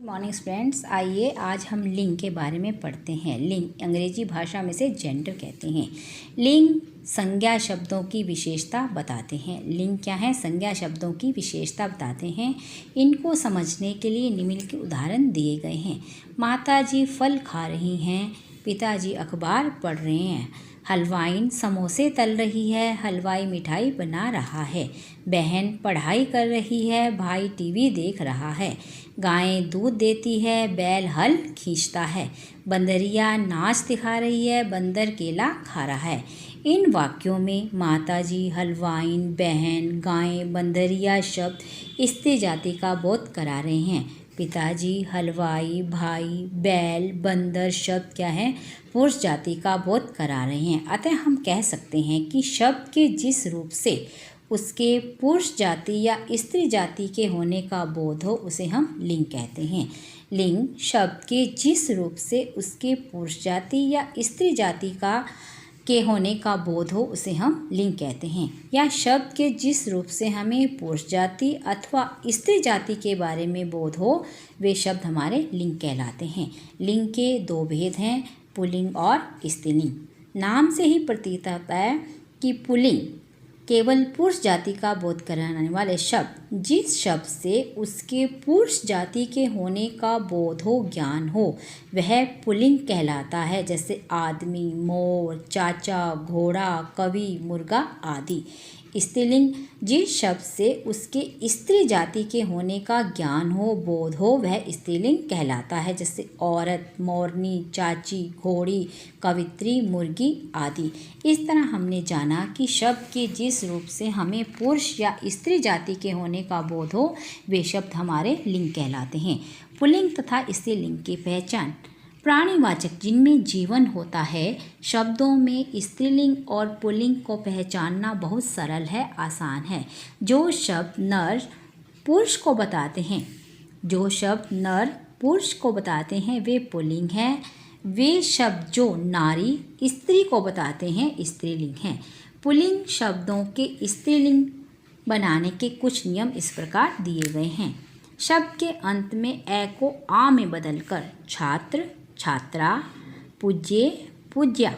Morning friends, आइए आज हम लिंग के बारे में पढ़ते हैं। लिंग अंग्रेजी भाषा में से जेंडर कहते हैं। लिंग संज्ञा शब्दों की विशेषता बताते हैं। लिंग क्या है? संज्ञा शब्दों की विशेषता बताते हैं। इनको समझने के लिए निम्न के उदाहरण दिए गए हैं। माताजी फल खा रही हैं, पिताजी अखबार पढ़ रहे हैं, हलवाई समोसे तल रही है, हलवाई मिठाई बना रहा है, बहन पढ़ाई कर रही है, भाई टीवी देख रहा है, गायें दूध देती है, बैल हल खींचता है, बंदरिया नाच दिखा रही है, बंदर केला खा रहा है। इन वाक्यों में माताजी, हलवाइन, बहन, गायें, बंदरिया शब्द स्त्री जाति का बोध करा रहे हैं। पिताजी, हलवाई, भाई, बैल, बंदर शब्द क्या है? पुरुष जाति का बोध करा रहे हैं। अतः हम कह सकते हैं कि शब्द के जिस रूप से उसके पुरुष जाति या स्त्री जाति के होने का बोध हो उसे हम लिंग कहते हैं। लिंग शब्द के जिस रूप से उसके पुरुष जाति या स्त्री जाति के होने का बोध हो उसे हम लिंग कहते हैं। या शब्द के जिस रूप से हमें पुरुष जाति अथवा स्त्री जाति के बारे में बोध हो वे शब्द हमारे लिंग कहलाते हैं। लिंग के दो भेद हैं, पुल्लिंग और स्त्रीलिंग। नाम से ही प्रतीत होता है कि पुल्लिंग केवल पुरुष जाति का बोध कराने वाले शब्द, जिस शब्द से उसके पुरुष जाति के होने का बोध हो, ज्ञान हो, वह पुल्लिंग कहलाता है। जैसे आदमी, मोर, चाचा, घोड़ा, कवि, मुर्गा आदि। स्त्रीलिंग जिस शब्द से उसके स्त्री जाति के होने का ज्ञान हो, बोध हो, वह स्त्रीलिंग कहलाता है। जैसे औरत, मोरनी, चाची, घोड़ी, कवित्री, मुर्गी आदि। इस तरह हमने जाना कि शब्द के जिस रूप से हमें पुरुष या स्त्री जाति के होने का बोध हो वे शब्द हमारे लिंग कहलाते हैं। पुल्लिंग तथा स्त्रीलिंग की पहचान। प्राणीवाचक जिनमें जीवन होता है शब्दों में स्त्रीलिंग और पुल्लिंग को पहचानना बहुत सरल है, आसान है। जो शब्द नर पुरुष को बताते हैं वे पुल्लिंग हैं। वे शब्द जो नारी स्त्री को बताते हैं स्त्रीलिंग हैं। पुल्लिंग शब्दों के स्त्रीलिंग बनाने के कुछ नियम इस प्रकार दिए गए हैं। शब्द के अंत में ए को आ में बदलकर छात्र, छात्रा, पूज्य, पूज्या।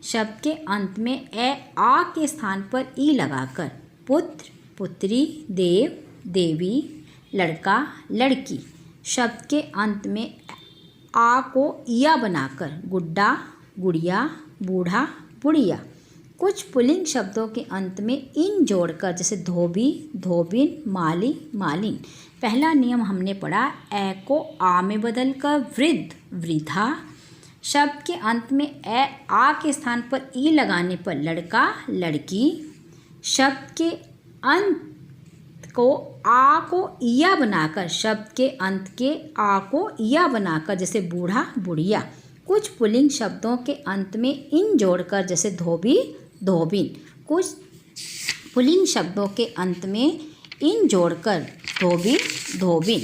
शब्द के अंत में ए आ के स्थान पर ई लगाकर पुत्र, पुत्री, देव, देवी, लड़का, लड़की। शब्द के अंत में आ को इया बनाकर गुड्डा, गुड़िया, बूढ़ा, बुढ़िया। कुछ पुल्लिंग शब्दों के अंत में इन जोड़कर, जैसे धोबी, धोबिन, माली, मालिन। पहला नियम हमने पढ़ा, ए को आ में बदलकर वृद्ध, वृद्धा। शब्द के अंत में ए आ के स्थान पर ई लगाने पर लड़का, लड़की। शब्द के अंत को आ को इया बनाकर, शब्द के अंत के आ को इया बनाकर, जैसे बूढ़ा, बुढ़िया। कुछ पुल्लिंग शब्दों के अंत में इन जोड़कर, जैसे धोबी, धोबिन। कुछ पुल्लिंग शब्दों के अंत में इन जोड़कर धोबी, धोबिन।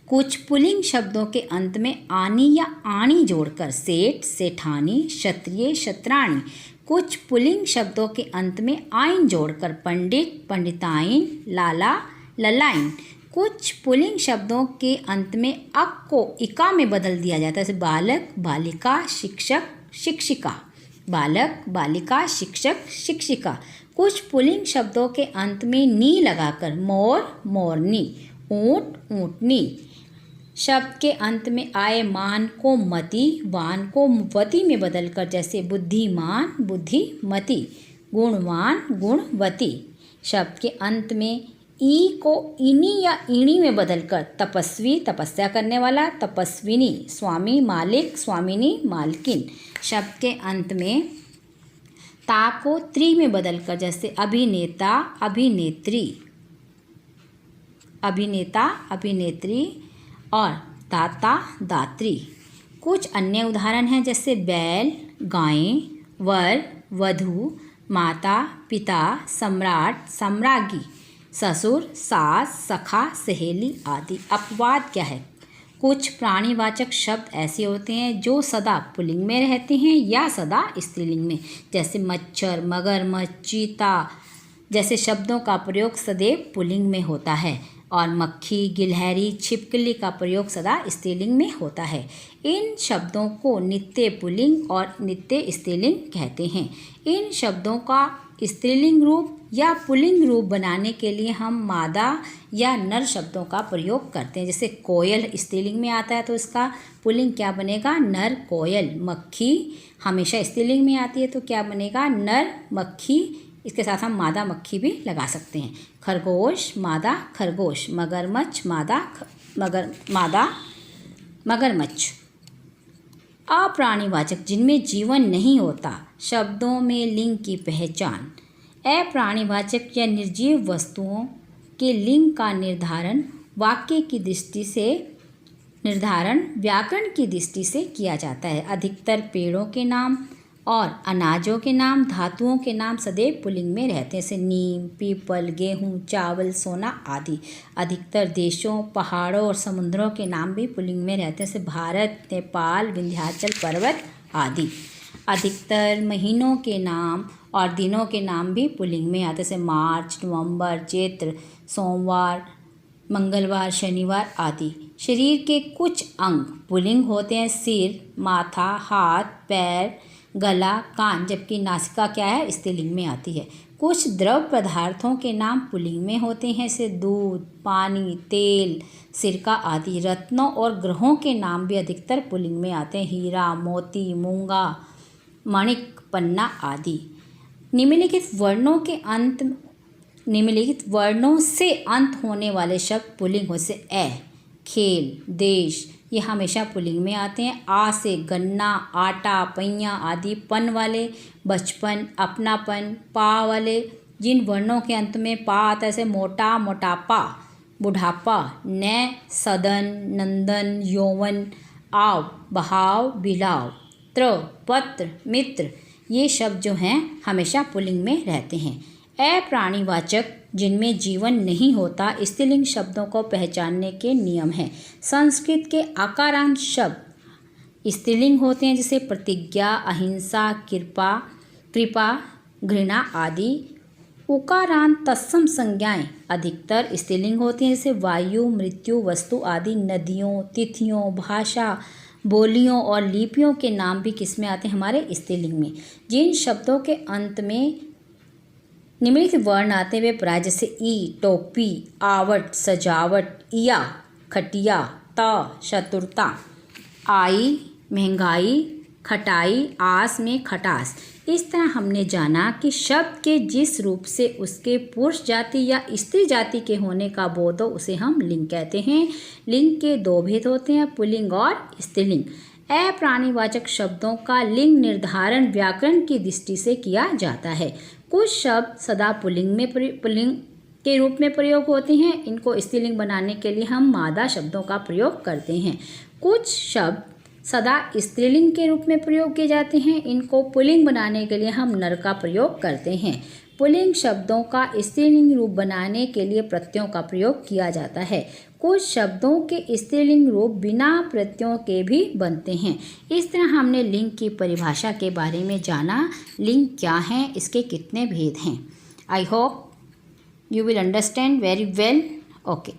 कुछ पुल्लिंग शब्दों के अंत में आनी या आणी जोड़कर सेठ, सेठानी, क्षत्रिय, क्षत्राणी। कुछ पुल्लिंग शब्दों के अंत में आइन जोड़कर पंडित, पंडिताइन, लाला, ललाइन। कुछ पुल्लिंग शब्दों के अंत में अक को इका में बदल दिया जाता है, जैसे बालक, बालिका, शिक्षक, शिक्षिका। बालक, बालिका, शिक्षक, शिक्षिका। कुछ पुल्लिंग शब्दों के अंत में नी लगाकर मोर, मोरनी, ऊंट, ऊंटनी। शब्द के अंत में आए मान को मति, वान को वती में बदलकर, जैसे बुद्धिमान, बुद्धिमती, गुणवान, गुणवती। शब्द के अंत में ई को इनी या ईणी में बदलकर तपस्वी, तपस्या करने वाला, तपस्विनी, स्वामी, मालिक, स्वामिनी, मालकिन। शब्द के अंत में ता को त्री में बदलकर, जैसे अभिनेता, अभिनेत्री, अभिनेता, अभिनेत्री और दाता, दात्री। कुछ अन्य उदाहरण हैं, जैसे बैल, गायें, वर, वधू, माता, पिता, सम्राट, सम्राज्ञी, ससुर, सास, सखा, सहेली आदि। अपवाद क्या है? कुछ प्राणीवाचक शब्द ऐसे होते हैं जो सदा पुल्लिंग में रहते हैं या सदा स्त्रीलिंग में, जैसे मच्छर, मगरमच्छ, चीता जैसे शब्दों का प्रयोग सदैव पुल्लिंग में होता है। और मक्खी, गिलहरी, छिपकली का प्रयोग सदा स्त्रीलिंग में होता है। इन शब्दों को नित्य पुल्लिंग और नित्य स्त्रीलिंग कहते हैं। इन शब्दों का स्त्रीलिंग रूप या पुल्लिंग रूप बनाने के लिए हम मादा या नर शब्दों का प्रयोग करते हैं। जैसे कोयल स्त्रीलिंग में आता है तो इसका पुल्लिंग क्या बनेगा? नर कोयल। मक्खी हमेशा स्त्रीलिंग में आती है तो क्या बनेगा? नर मक्खी। इसके साथ हम मादा मक्खी भी लगा सकते हैं। खरगोश मादा खरगोश। मगरमच्छ मादा मगरमच्छ। अप्राणीवाचक जिनमें जीवन नहीं होता शब्दों में लिंग की पहचान। अप्राणीवाचक या निर्जीव वस्तुओं के लिंग का निर्धारण व्याकरण की दृष्टि से किया जाता है। अधिकतर पेड़ों के नाम और अनाजों के नाम, धातुओं के नाम सदैव पुल्लिंग में रहते हैं, जैसे नीम, पीपल, गेहूँ, चावल, सोना आदि। अधिकतर देशों, पहाड़ों और समुद्रों के नाम भी पुल्लिंग में रहते हैं, जैसे भारत, नेपाल, विंध्याचल पर्वत आदि। अधिकतर महीनों के नाम और दिनों के नाम भी पुल्लिंग में आते हैं, जैसे मार्च, नवंबर, चैत्र, सोमवार, मंगलवार, शनिवार आदि। शरीर के कुछ अंग पुल्लिंग होते हैं, सिर, माथा, हाथ, पैर, गला, कान, जबकि नासिका क्या है? स्त्रीलिंग में आती है। कुछ द्रव पदार्थों के नाम पुल्लिंग में होते हैं, जैसे दूध, पानी, तेल, सिरका आदि। रत्नों और ग्रहों के नाम भी अधिकतर पुल्लिंग में आते हैं, हीरा, मोती, मूंगा, मणिक, पन्ना आदि। निम्नलिखित वर्णों से अंत होने वाले शब्द पुल्लिंग हो, जैसे ए, खेल, देश, ये हमेशा पुल्लिंग में आते हैं। आ से गन्ना, आटा, पैया आदि। पन वाले बचपन, अपनापन। पा वाले जिन वर्णों के अंत में पा आता है, जैसे मोटा, मोटापा, बुढ़ापा। न सदन, नंदन, यौवन। आव, बहाव, बिलाव। त्र, पत्र, मित्र, ये शब्द जो हैं हमेशा पुल्लिंग में रहते हैं। अप्राणीवाचक जिनमें जीवन नहीं होता स्त्रीलिंग शब्दों को पहचानने के नियम हैं। संस्कृत के आकारांत शब्द स्त्रीलिंग होते हैं, जैसे प्रतिज्ञा, अहिंसा, कृपा, घृणा आदि। उकारांत तत्सम संज्ञाएं अधिकतर स्त्रीलिंग होती हैं, जैसे वायु, मृत्यु, वस्तु आदि। नदियों, तिथियों, भाषा, बोलियों और लिपियों के नाम भी किस में आते हैं? हमारे स्त्रीलिंग में। जिन शब्दों के अंत में निम्नलिखित वर्ण आते हुए प्राय, जैसे ई, टोपी, आवट, सजावट, इया, खटिया, त, चतुरता, आई, महंगाई, खटाई, आस में खटास। इस तरह हमने जाना कि शब्द के जिस रूप से उसके पुरुष जाति या स्त्री जाति के होने का बोध हो उसे हम लिंग कहते हैं। लिंग के दो भेद होते हैं, पुल्लिंग और स्त्रीलिंग। अप्राणीवाचक शब्दों का लिंग निर्धारण व्याकरण की दृष्टि से किया जाता है। कुछ शब्द सदा पुल्लिंग के रूप में प्रयोग होते हैं, इनको स्त्रीलिंग बनाने के लिए हम मादा शब्दों का प्रयोग करते हैं। कुछ शब्द सदा स्त्रीलिंग के रूप में प्रयोग किए जाते हैं, इनको पुल्लिंग बनाने के लिए हम नर का प्रयोग करते हैं। पुल्लिंग शब्दों का स्त्रीलिंग रूप बनाने के लिए प्रत्ययों का प्रयोग किया जाता है। कुछ शब्दों के स्त्रीलिंग रूप बिना प्रत्ययों के भी बनते हैं। इस तरह हमने लिंग की परिभाषा के बारे में जाना। लिंग क्या है, इसके कितने भेद हैं। I hope you will understand very well. Okay.